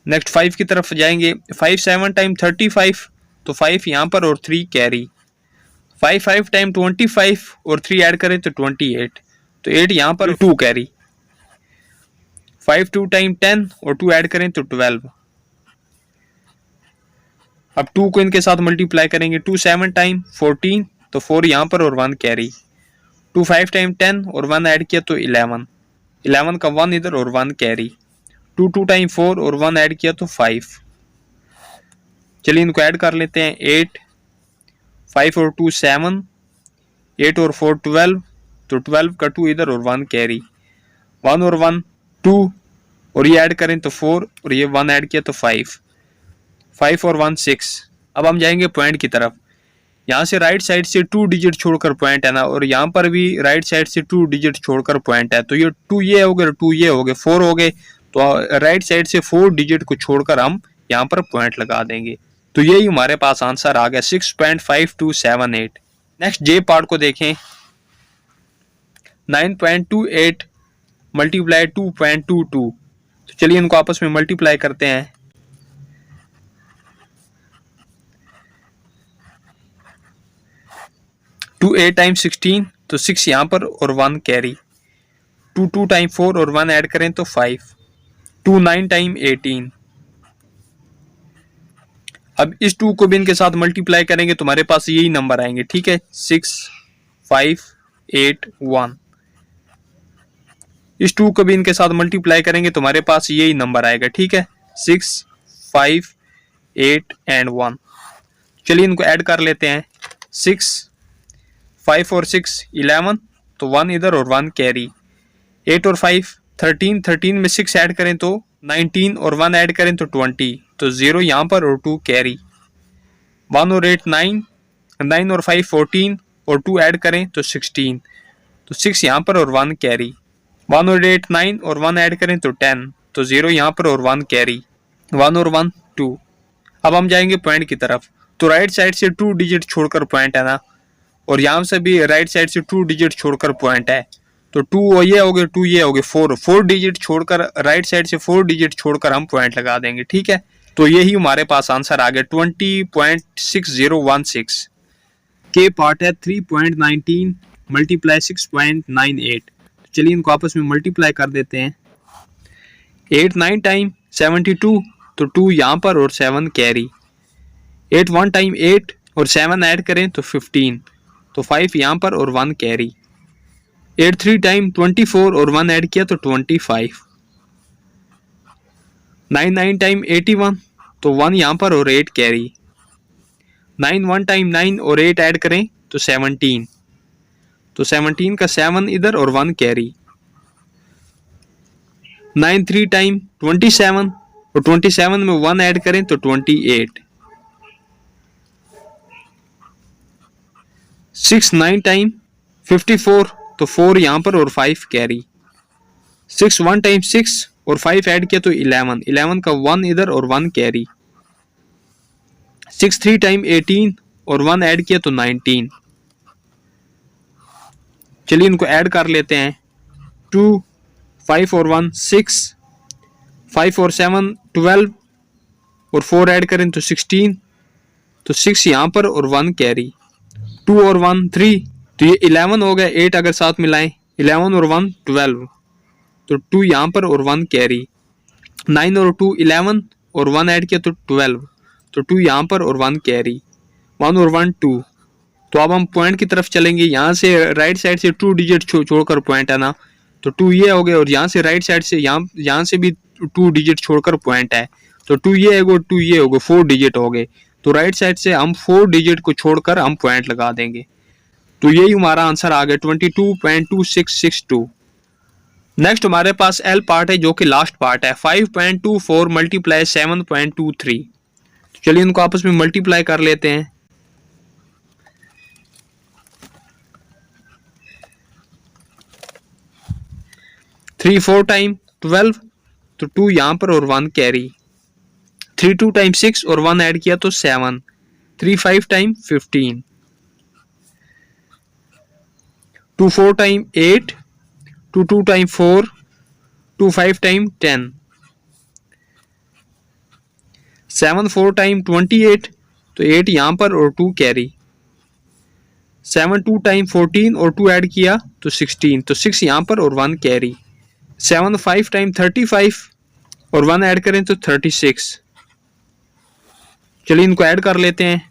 नेक्स्ट 5 की तरफ जाएंगे। 5 7 टाइम 35, तो 5 यहाँ पर और 3 कैरी, 5 5 टाइम 25 और 3 ऐड करें तो 28, तो 8 यहाँ पर 2 कैरी, 5 2 टाइम 10 और 2 ऐड करें तो 12, अब 2 को इनके साथ मल्टीप्लाई करेंगे, 2 7 टाइम 14 तो 4 यहाँ पर और 1 कैरी, 2 5 टाइम 10 और 1 ऐड किया तो 11, 11 का 1 इधर और 1 कैरी, 2 2 टाइम 4 और 1 ऐड किया तो 5। चलिए इनको ऐड कर लेते हैं, 8 5 और 2 7, 8 और 4 12 तो 12 का 2 इधर और 1 कैरी, 1 और 1 2 और ये ऐड करें तो 4 और ये 1 ऐड किया तो 5, 5 और 1 6। अब हम जाएंगे पॉइंट की तरफ, यहाँ से राइट साइड से 2 डिजिट छोड़कर पॉइंट है ना, और यहाँ पर भी राइट साइड से 2 डिजिट छोड़कर पॉइंट है, तो ये 2 ये हो गए, 2 ये हो गए, 4 हो गए, तो राइट साइड से 4 डिजिट को छोड़कर हम यहाँ पर पॉइंट लगा देंगे। तो यही हमारे पास आंसर आ गया 6.5278। नेक्स्ट जे पार्ट को देखें, 9.28 मल्टीप्लाई 2.22, तो चलिए इनको आपस में मल्टीप्लाई करते हैं। 2 8 टाइम 16 तो 6 यहाँ पर और 1 कैरी, 2 2 टाइम 4 और 1 ऐड करें तो 5, 2 9 टाइम 18। अब इस 2 को भी इनके साथ मल्टीप्लाई करेंगे तो हमारे पास यही नंबर आएंगे, ठीक है, 6 5 8 1। इस 2 को भी इनके साथ मल्टीप्लाई करेंगे तो हमारे पास यही नंबर आएगा, ठीक है, 6 5 8 एंड 1। चलिए इनको ऐड कर लेते हैं, 6 5 और 6 11 तो 1 इधर और 1 कैरी, 8 और 5 13, 13 में 6 ऐड करें तो 19 और 1 ऐड करें तो 20, तो 0 यहाँ पर और 2 कैरी, 1 और 8 9, 9 और 5 14 और 2 ऐड करें तो 16, तो 6 यहाँ पर और 1 कैरी, 1 और 8 9 और 1 ऐड करें तो 10, तो 0 यहाँ पर और 1 कैरी, 1 और 1 2। अब हम जाएंगे पॉइंट की तरफ, तो राइट साइड से 2 डिजिट छोड़कर पॉइंट है ना, और यहाँ से भी राइट साइड से 2 डिजिट छोड़कर पॉइंट है, तो 2 ये हो गए, 2 ये हो गए, 4 डिजिट छोड़कर राइट साइड से 4 डिजिट छोड़कर हम पॉइंट लगा देंगे, ठीक है। तो यही हमारे पास आंसर आ गया 20.6016। के पार्ट है 3.19 मल्टीप्लाई 6.98, चलिए इनको आपस में मल्टीप्लाई कर देते हैं, 8 9 टाइम 72 तो 2 यहाँ पर और 7 कैरी, 8 1 टाइम 8 और 7 ऐड करें तो 15, तो 5 यहाँ पर और 1 कैरी, 8 3 टाइम 24 और 1 ऐड किया तो 25, 9 9 टाइम 81 तो 1 यहाँ पर और 8 कैरी, 9 1 टाइम 9 और 8 ऐड करें तो 17, तो 17 का 7 इधर और 1 कैरी, 9 3 टाइम 27 और 27 में 1 ऐड करें तो 28, 6 9 टाइम 54 तो 4 यहाँ पर और 5 कैरी, 6 1 टाइम 6 और 5 ऐड किया तो 11, 11 का 1 इधर और 1 कैरी, 6 3 टाइम 18 और 1 ऐड किया तो 19। चलिए इनको ऐड कर लेते हैं, 2 5 और 1 6, 5 और 7 12 और 4 ऐड करें तो 16, तो 6 यहाँ पर और 1 कैरी, 2 और 1 3 तो ये 11 हो गया, 8 अगर साथ मिलाएं, 11 और 1 12 तो 2 यहाँ पर और 1 कैरी, 9 और 2 11 और 1 ऐड किया तो 12, तो 2 यहाँ पर और 1 कैरी, 1 और 1 2। तो अब हम पॉइंट की तरफ चलेंगे, यहाँ से राइट साइड से 2 डिजिट छोड़कर पॉइंट है ना, तो 2 ये हो गए, और यहाँ से राइट साइड से यहाँ से भी 2 डिजिट छोड़कर पॉइंट है, तो 2 ये है, 2 ये हो गए, 4 डिजिट हो गए, तो राइट साइड से हम 4 डिजिट को छोड़कर हम पॉइंट लगा देंगे। तो यही हमारा आंसर आ गया 22.2662। नेक्स्ट हमारे पास एल पार्ट है जो कि लास्ट पार्ट है, 5.24 मल्टीप्लाई 7.23। तो चलिए इनको आपस में मल्टीप्लाई कर लेते हैं, 3 4 टाइम 12 तो 2 यहाँ पर और 1 कैरी, 3 2 टाइम 6 और 1 ऐड किया तो 7, 3 5 time 15, 2 4 time 8, 2 2 time 4, 2 5 time 10, 7 4 time 28 तो 8 यहाँ पर और 2 कैरी, 7 2 टाइम 14 और 2 ऐड किया तो 16, तो 6 यहाँ पर और 1 कैरी, 7 5 टाइम 35 और 1 ऐड करें तो 36, चलिए इनको ऐड कर लेते हैं।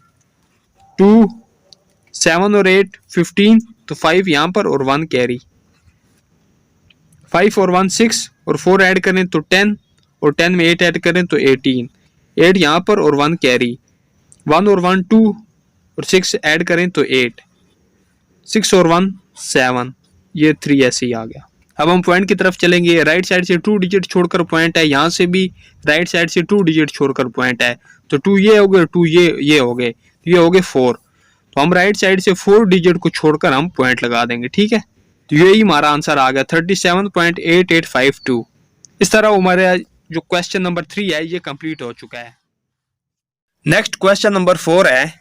2, 7 और 8 15, तो 5 यहाँ पर और 1 कैरी। 5 और 1 6 और 4 ऐड करें तो 10 और 10 में 8 ऐड करें तो 18। 8 यहाँ पर और 1 कैरी। 1 और 1 2 और 6 ऐड करें तो 8। 6 और 1 7, ये 3 ऐसे ही आ गया। अब हम पॉइंट की तरफ चलेंगे। राइट साइड से 2 डिजिट छोड़कर पॉइंट है, यहाँ से भी राइट साइड से 2 डिजिट छोड़कर पॉइंट है, तो 2 ये हो गए, 2 ये हो गए, तो ये हो गए 4। तो हम राइट साइड से 4 डिजिट को छोड़कर हम पॉइंट लगा देंगे, ठीक है। तो यही हमारा आंसर आ गया 37.8852। इस तरह हमारा जो क्वेश्चन नंबर 3 है ये कंप्लीट हो चुका है। नेक्स्ट क्वेश्चन नंबर 4 है,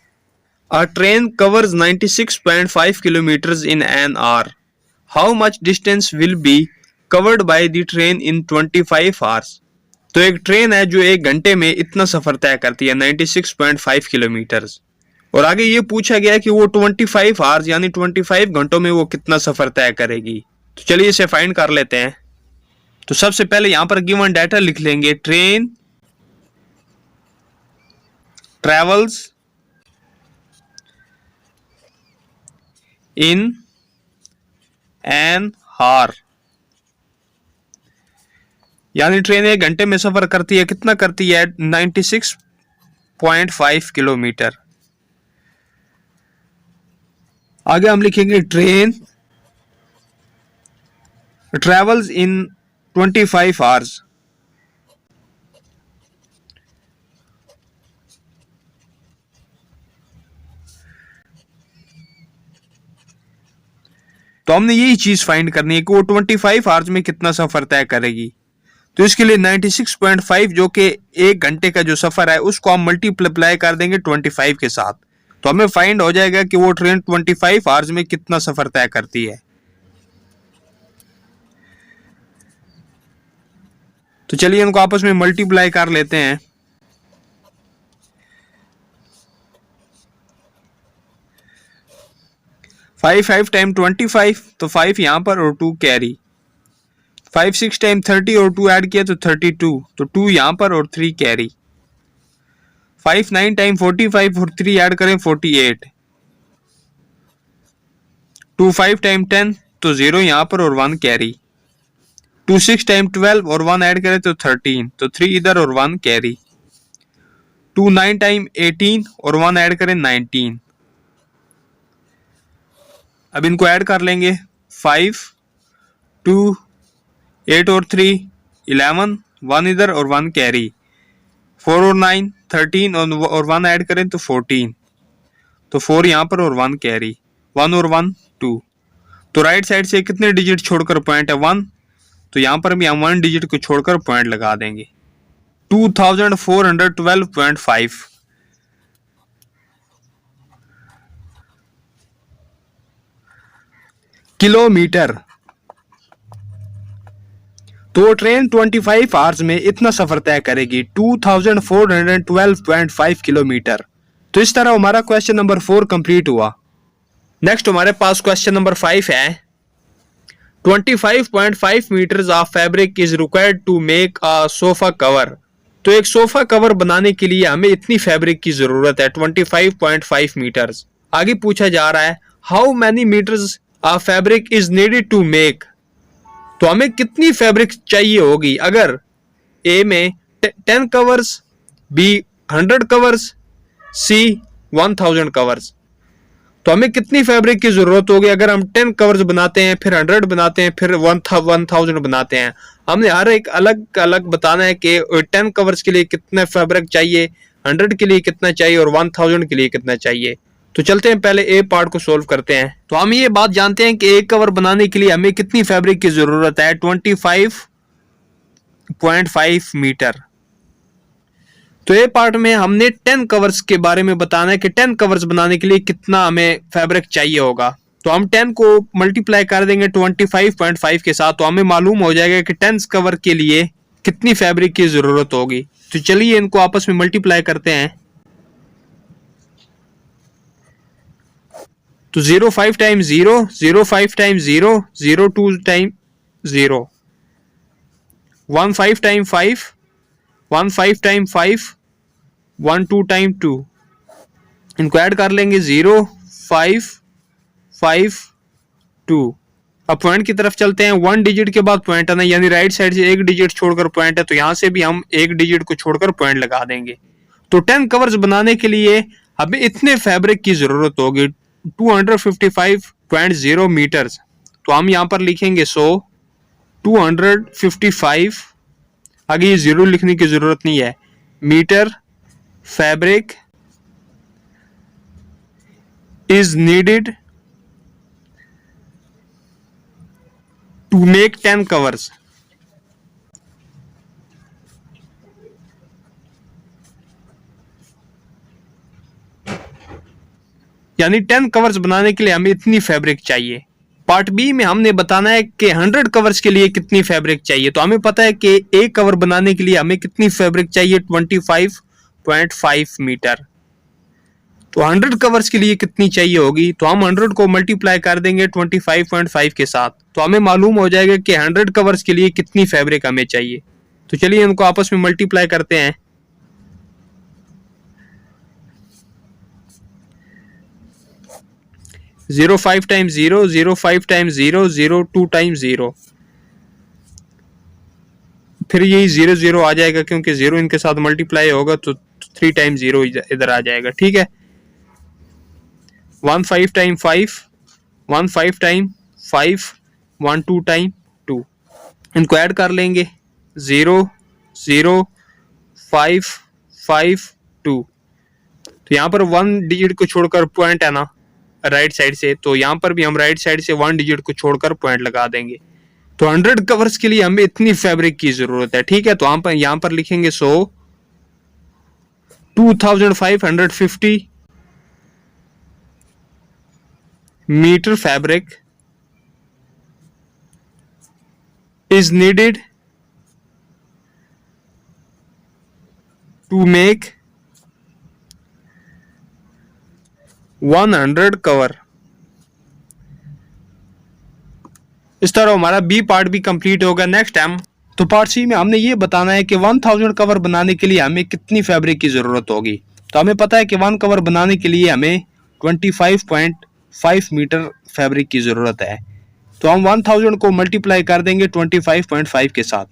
अ train covers 96.5 kilometres in an hour, how much distance will be covered by the train in 25 hours. तो एक ट्रेन है जो 1 घंटे में इतना सफर तय करती है 96.5 किलोमीटर्स, और आगे ये पूछा गया कि वो 25 आवर्स यानी 25 घंटों में वो कितना सफर तय करेगी। तो चलिए इसे फाइंड कर लेते हैं। तो सबसे पहले यहां पर गिवन डाटा लिख लेंगे, train travels in an hour, यानी ट्रेन 1 घंटे में सफर करती है, कितना करती है 96.5 किलोमीटर। आगे हम लिखेंगे ट्रेन ट्रेवल्स इन 25 आवर्स, तो हमने यही चीज फाइंड करनी है कि वो 25 आवर्स में कितना सफर तय करेगी। तो इसके लिए 96.5 जो कि 1 घंटे का जो सफर है उसको हम मल्टीप्लाई कर देंगे 25 के साथ, तो हमें फाइंड हो जाएगा कि वो ट्रेन 25 आवर्स में कितना सफर तय करती है। तो चलिए इनको आपस में मल्टीप्लाई कर लेते हैं। फाइव 5 टाइम 25, तो 5 यहां पर और 2 कैरी। 5 6 टाइम 30 और 2 ऐड किया तो 32, तो 2 यहां पर और 3 कैरी। 5 9 टाइम 45 और 3 ऐड करें 48। 2 5 टाइम 10, तो 0 यहां पर और 1 कैरी। 2 6 टाइम 12 और 1 ऐड करें तो 13, तो 3 इधर और 1 कैरी। 2 9 टाइम 18 और 1 ऐड करें 19। अब इनको ऐड कर लेंगे, 5 2 8 और 3 11, 1 इधर और 1 कैरी। 4 और 9 13 और 1 ऐड करें तो 14, तो 4 यहाँ पर और 1 कैरी। 1 और 1 2, तो राइट साइड से कितने डिजिट छोड़कर पॉइंट है 1, तो यहाँ पर भी हम 1 डिजिट को छोड़कर पॉइंट लगा देंगे। 2412.5 किलोमीटर। तो ट्रेन 25 आवर्स में इतना सफर तय करेगी 2412.5 किलोमीटर। तो इस तरह हमारा क्वेश्चन नंबर 4 कंप्लीट हुआ। नेक्स्ट हमारे पास क्वेश्चन नंबर 5 है, 25.5 metres of fabric is required to make a sofa cover. तो एक सोफा कवर बनाने के लिए हमें इतनी फैब्रिक की जरूरत है 25.5 मीटर्स। आगे पूछा जा रहा है, how many metres of fabric is needed to make. तो हमें कितनी फैब्रिक चाहिए होगी अगर ए में 10 कवर्स, बी 100 कवर्स, सी 1000 कवर्स। तो हमें कितनी फैब्रिक की जरूरत होगी अगर हम 10 कवर्स बनाते हैं, फिर 100 बनाते हैं, फिर 1000 बनाते हैं। हमने हर एक अलग अलग बताना है कि 10 कवर्स के लिए कितना फैब्रिक चाहिए, 100 के लिए कितना चाहिए और 1000 के लिए कितना चाहिए। तो चलते हैं पहले ए पार्ट को सोल्व करते हैं। तो हम ये बात जानते हैं कि एक कवर बनाने के लिए हमें कितनी फैब्रिक की जरूरत है 25.5 मीटर। तो ए पार्ट में हमने 10 कवर्स के बारे में बताना है कि 10 कवर्स बनाने के लिए कितना हमें फैब्रिक चाहिए होगा। तो हम 10 को मल्टीप्लाई कर देंगे 25.5 के साथ, तो हमें मालूम हो जाएगा कि 10 कवर के लिए कितनी फैब्रिक की जरूरत होगी। तो चलिए इनको आपस में मल्टीप्लाई करते हैं। तो 05 time 0, 05 time 0, 02 time 0, 15 time 5, 15 time 5, 1 2 time 2, इनको ऐड कर लेंगे 0 5 5 2। अब पॉइंट की तरफ चलते हैं। 1 डिजिट के बाद पॉइंट आना, यानी राइट साइड से एक डिजिट छोड़कर पॉइंट है, तो यहां से भी हम एक डिजिट को छोड़कर पॉइंट लगा देंगे। तो 10 कवर्स बनाने के लिए हमें इतने फैब्रिक की जरूरत होगी, 255.0 मीटर्स। तो हम यहां पर लिखेंगे 100 255, आगे ये जीरो लिखने की जरूरत नहीं है, metre fabric is needed to make 10 covers. यानी 10 कवर्स बनाने के लिए हमें इतनी फैब्रिक चाहिए। पार्ट बी में हमने बताना है कि 100 कवर्स के लिए कितनी फैब्रिक चाहिए। तो हमें पता है कि एक कवर बनाने के लिए हमें कितनी फैब्रिक चाहिए, 25.5 मीटर। तो 100 कवर्स के लिए कितनी चाहिए होगी, तो हम 100 को मल्टीप्लाई कर देंगे 25.5 के साथ, तो हमें मालूम हो जाएगा कि 100 कवर्स के लिए कितनी फैब्रिक हमें चाहिए। तो चलिए इनको आपस में मल्टीप्लाई करते हैं। 05 टाइम्स 0, 05 टाइम्स 0, 02 टाइम्स 0, फिर यही 00 आ जाएगा, क्योंकि 0 इनके साथ मल्टीप्लाई होगा तो 3 टाइम्स 0 इधर आ जाएगा। ठीक है, 15 टाइम 5, 15 टाइम 5, 12 टाइम 2, इनको ऐड कर लेंगे 0 0 5 5 2। तो यहाँ पर 1 डिजिट को छोड़कर पॉइंट है ना राइट साइड से, तो यहाँ पर भी हम राइट साइड से 1 डिजिट को छोड़कर पॉइंट लगा देंगे। तो 100 कवर्स के लिए हमें इतनी फैब्रिक की जरूरत है। ठीक है, तो हम यहाँ पर लिखेंगे 100 2550 metre fabric is needed to make 100 cover. इस तरह हमारा बी पार्ट भी कंप्लीट होगा। नेक्स्ट टाइम तो पार्ट सी में हमने ये बताना है कि 1000 कवर बनाने के लिए हमें कितनी फैब्रिक की जरूरत होगी। तो हमें पता है कि 1 कवर बनाने के लिए हमें 25.5 मीटर फैब्रिक की जरूरत है। तो हम 1000 को मल्टीप्लाई कर देंगे 25.5 के साथ।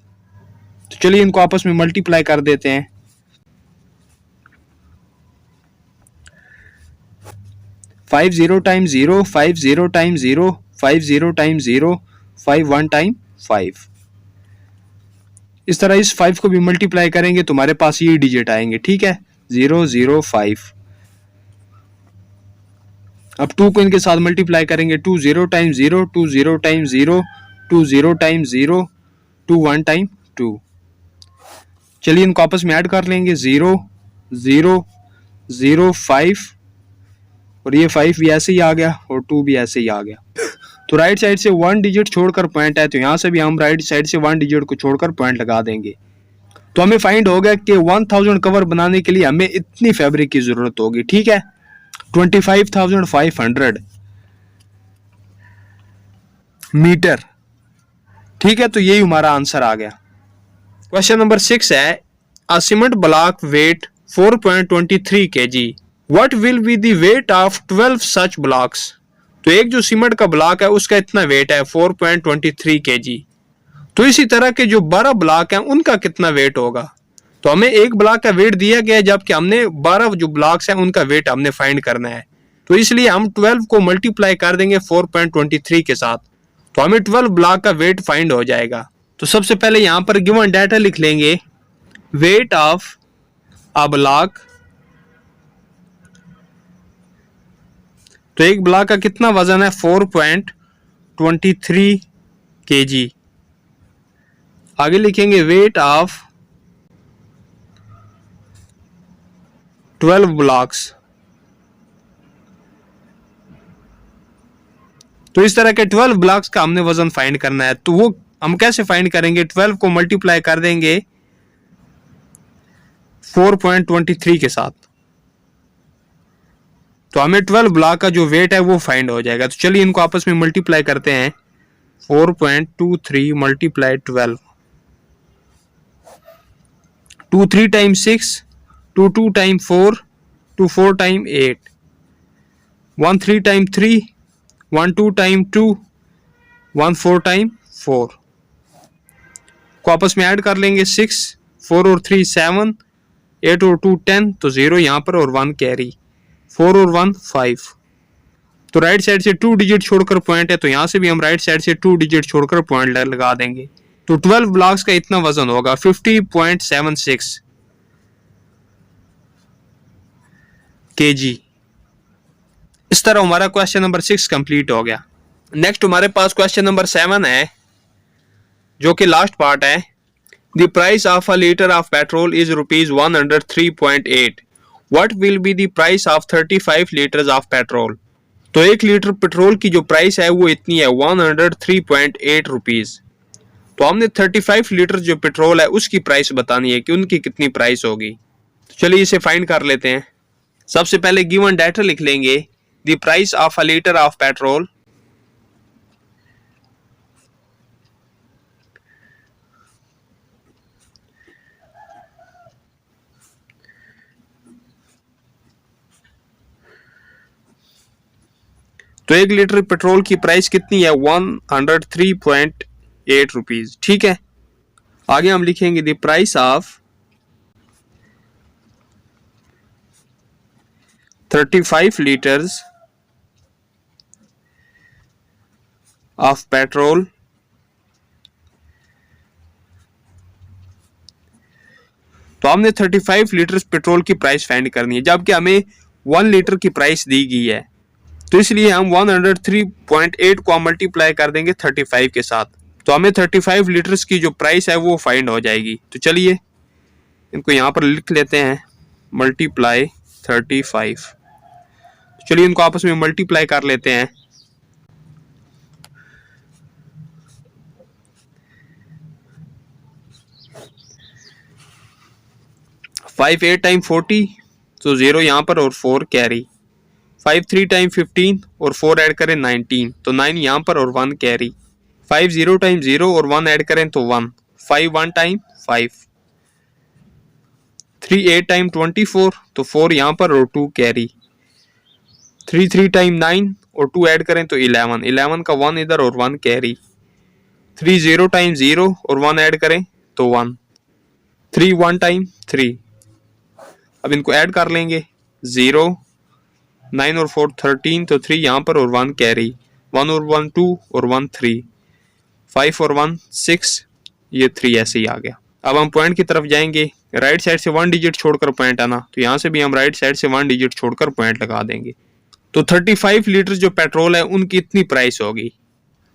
तो चलिए इनको आपस में मल्टीप्लाई कर देते हैं। 50 टाइम्स 0, 50 टाइम्स 0, 50 टाइम्स 0, 51 टाइम 5। इस तरह इस 5 को भी मल्टीप्लाई करेंगे तो हमारे पास ये डिजिट आएंगे। ठीक है, 005। अब 2 को इनके साथ मल्टीप्लाई करेंगे, 20 टाइम्स 0, 20 टाइम्स 0, 20 टाइम्स 0, 21 टाइम 2। चलिए इनको आपस में ऐड कर लेंगे, 0 0 0 5, और ये 5 भी ऐसे ही आ गया और 2 भी ऐसे ही आ गया। तो राइट साइड से 1 डिजिट छोड़कर पॉइंट है, तो यहां से भी हम राइट साइड से 1 डिजिट को छोड़कर पॉइंट लगा देंगे। तो हमें फाइंड हो गया कि 1000 कवर बनाने के लिए हमें इतनी फैब्रिक की जरूरत होगी। ठीक है, 25,500 मीटर। ठीक है, तो यही हमारा आंसर आ गया। क्वेश्चन नंबर 6 है, a cement block weight 4.23 kg, what will be the weight of 12 such blocks. तो एक जो सीमेंट का ब्लॉक है उसका इतना वेट है 4.23 kg। तो इसी तरह के जो 12 ब्लॉक हैं उनका कितना वेट होगा। तो हमें एक ब्लॉक का वेट दिया गया है, जबकि हमने 12 जो ब्लॉक्स हैं उनका वेट हमने फाइंड करना है। तो इसलिए हम 12 को मल्टीप्लाई कर देंगे 4.23 के साथ, तो हमें 12 ब्लॉक का वेट फाइंड हो जाएगा। तो सबसे पहले यहाँ पर गिवन डाटा लिख लेंगे, वेट ऑफ अ ब्लॉक। तो एक ब्लॉक का कितना वजन है, 4.23 kg। आगे लिखेंगे वेट ऑफ 12 ब्लॉक्स। तो इस तरह के 12 ब्लॉक्स का हमने वजन फाइंड करना है। तो वो हम कैसे फाइंड करेंगे, 12 को मल्टीप्लाई कर देंगे 4.23 के साथ, तो हमें 12 ब्लॉक का जो वेट है वो फाइंड हो जाएगा। तो चलिए इनको आपस में मल्टीप्लाई करते हैं, 4.23 multiply 12, 2 3 time 6, 2 2 time 4, 2 4 time 8, 1 3 time 3, 1 2 time 2, 1 4 time 4 को आपस में ऐड कर लेंगे 6, 4 और 3 7, 8 और 2 10, तो 0 यहाँ पर और 1 कैरी, 4 और 1 5। तो राइट साइड से 2 डिजिट छोड़कर पॉइंट है, तो यहाँ से भी हम राइट साइड से 2 डिजिट छोड़कर पॉइंट लगा देंगे। तो 12 ब्लॉक्स का इतना वजन होगा 50.76 kg। इस तरह हमारा क्वेश्चन नंबर 6 कंप्लीट हो गया। नेक्स्ट हमारे पास क्वेश्चन नंबर 7 है, जो कि लास्ट पार्ट है। The price of a litre of petrol is ₹103.8। What will be the price of 35 litres of petrol. तो 1 लीटर पेट्रोल की जो प्राइस है वो इतनी है 103.8 रुपीज। तो हमने 35 लीटर जो पेट्रोल है उसकी प्राइस बतानी है कि उनकी कितनी प्राइस होगी। तो चलिए इसे फाइंड कर लेते हैं। सबसे पहले गिवन डाटा लिख लेंगे, the price of a litre of petrol तो 1 लीटर पेट्रोल की प्राइस कितनी है 103.8 रुपीज। ठीक है, आगे हम लिखेंगे the price of 35 litres of petrol तो हमने 35 लीटर पेट्रोल की प्राइस फाइंड करनी है, जबकि हमें 1 लीटर की प्राइस दी गई है। तो इसलिए हम 103.8 को मल्टीप्लाई कर देंगे 35 के साथ, तो हमें 35 लीटर्स की जो प्राइस है वो फाइंड हो जाएगी। तो चलिए इनको यहाँ पर लिख लेते हैं, मल्टीप्लाई 35। चलिए इनको आपस में मल्टीप्लाई कर लेते हैं। 5 8 टाइम 40, तो 0 यहाँ पर और 4 कैरी। 5 3 टाइम 15 और 4 ऐड करें 19, तो 9 यहाँ पर और 1 कैरी। 5 0 टाइम 0 और 1 ऐड करें तो 1। 5 1 टाइम 5। 3 8 टाइम 24, तो 4 यहाँ पर और 2 कैरी। 3 3 टाइम 9 और 2 ऐड करें तो 11। 11 का 1 इधर और 1 कैरी। 3 0 टाइम 0 और 1 ऐड करें तो 1। 3 1 टाइम 3। अब इनको ऐड कर लेंगे, 0 9 और 4 13, तो 3 यहाँ पर और 1 कैरी। 1 और 1 2 और 1 3। 5 और 1 6, ये 3 ऐसे ही आ गया। अब हम पॉइंट की तरफ जाएंगे, राइट साइड से 1 डिजिट छोड़कर पॉइंट आना, तो यहाँ से भी हम राइट साइड से 1 डिजिट छोड़कर पॉइंट लगा देंगे। तो 35 लीटर जो पेट्रोल है उनकी इतनी प्राइस होगी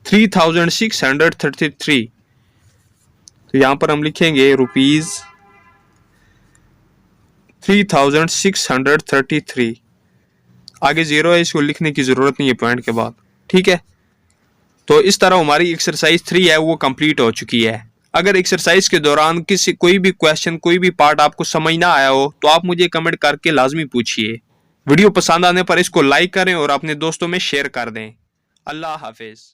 3633। तो यहाँ पर हम लिखेंगे रुपीज 3633। आगे 0 है, इसको लिखने की जरूरत नहीं है पॉइंट के बाद। ठीक है, तो इस तरह हमारी एक्सरसाइज 3 है वो कंप्लीट हो चुकी है। अगर एक्सरसाइज के दौरान कोई भी क्वेश्चन, कोई भी पार्ट आपको समझ ना आया हो तो आप मुझे कमेंट करके लाजमी पूछिए। वीडियो पसंद आने पर इसको लाइक करें और अपने दोस्तों में शेयर कर दें। अल्लाह हाफिज।